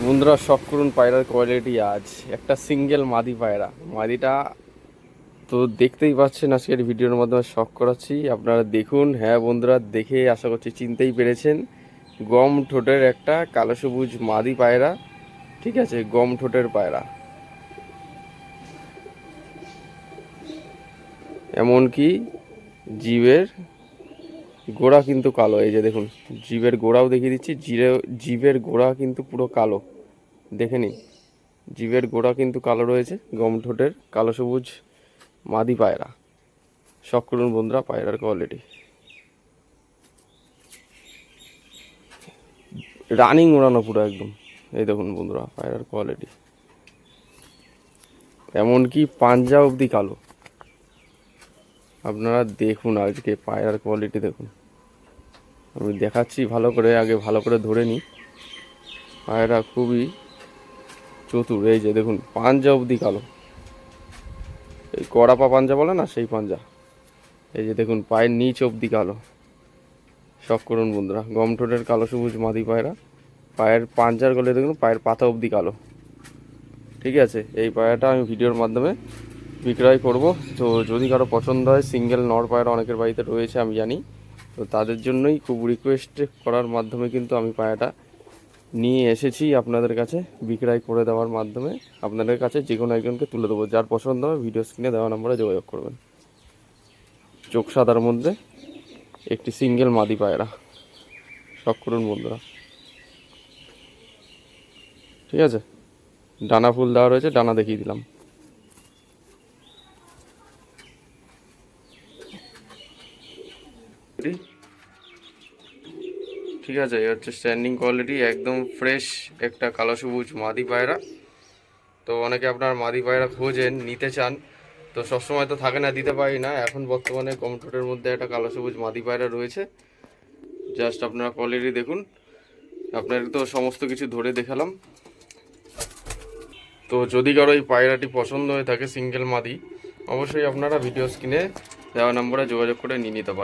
বন্ধুরা শখ করুন পায়রার কোয়ালিটি। আজ একটা সিঙ্গেল মাদি পায়রা, মাদিটা তো দেখতেই পাচ্ছেন আজকের ভিডিওর মাধ্যমে শখ করাচ্ছি, আপনারা দেখুন। হ্যাঁ বন্ধুরা, দেখে আশা করছি চিনতেই পেরেছেন, গম ঠোঁটের একটা কালো সবুজ মাদি পায়রা। ঠিক আছে, গম ঠোঁটের পায়রা, এমনকি জিভের গোড়া কিন্তু কালো। এই যে দেখুন, জিভের গোড়াও দেখিয়ে দিচ্ছি, জিভের গোড়া কিন্তু পুরো কালো, দেখে নিন। জিভের গোড়া কিন্তু কালো রয়েছে, গম ঠোঁটের কালো সবুজ মাদি পায়রা। শখ করুন বন্ধুরা পায়রার কোয়ালিটি। রানিং ওড়ানো পুরো একদম। এই দেখুন বন্ধুরা পায়রার কোয়ালিটি, এমনকি পাঞ্জা অবধি কালো। আপনারা দেখুন আজকে পায়রার কোয়ালিটি দেখুন। আমি দেখাচ্ছি ভালো করে, আগে ভালো করে ধরে নিই। পায়রা খুবই চতুর। এই যে দেখুন, পাঞ্জা অবধি কালো, এই কড়াপা পাঞ্জা বলে না, সেই পাঞ্জা। এই যে দেখুন, পায়ের নিচ অবধি কালো। শখ করুন বন্ধুরা, গম ঠোঁটের কালো সবুজ মাদি পায়রা। পায়ের পাঞ্জার গলে দেখুন, পায়ের পাতা অবধি কালো। ঠিক আছে, এই পায়রাটা আমি ভিডিওর মাধ্যমে বিক্রয় করব। তো যদি কারো পছন্দ হয়, সিঙ্গেল নর পায়রা অনেকের বাড়িতে রয়েছে আমি জানি, তো তাদের জন্যই খুব রিকোয়েস্ট করার মাধ্যমে কিন্তু আমি পায়রাটা নিয়ে এসেছি আপনাদের কাছে বিক্রয় করে দেওয়ার মাধ্যমে। আপনাদের কাছে যে কোনো একজনকে তুলে দেবো, যার পছন্দ হবে ভিডিও স্ক্রিনে দেওয়া নম্বরে যোগাযোগ করবেন। চোখ সাদার মধ্যে একটি সিঙ্গেল মাদি পায়রা। শখ করুন বন্ধুরা। ঠিক আছে, ডানা ফুল দেওয়া রয়েছে, ডানা দেখিয়ে দিলাম। ঠিক আছে, এই হচ্ছে স্ট্যান্ডিং কোয়ালিটি, একদম ফ্রেশ একটা কালো সবুজ মাদি পায়রা। তো অনেকে আপনার মাদি পায়রা খোঁজেন, নিতে চান, তো সবসময় তো থাকে না, দিতে পারি না। এখন বর্তমানে কমঠোটের মধ্যে একটা কালো সবুজ মাদি পায়রা রয়েছে। জাস্ট আপনারা কোয়ালিটি দেখুন। আপনাদের তো সমস্ত কিছু ধরে দেখালাম। তো যদি কারো এই পায়রাটি পছন্দ হয়ে থাকে সিঙ্গেল মাদি, অবশ্যই আপনারা ভিডিও স্ক্রিনে দেওয়া নম্বরে যোগাযোগ করে নিয়ে নিতে পারেন।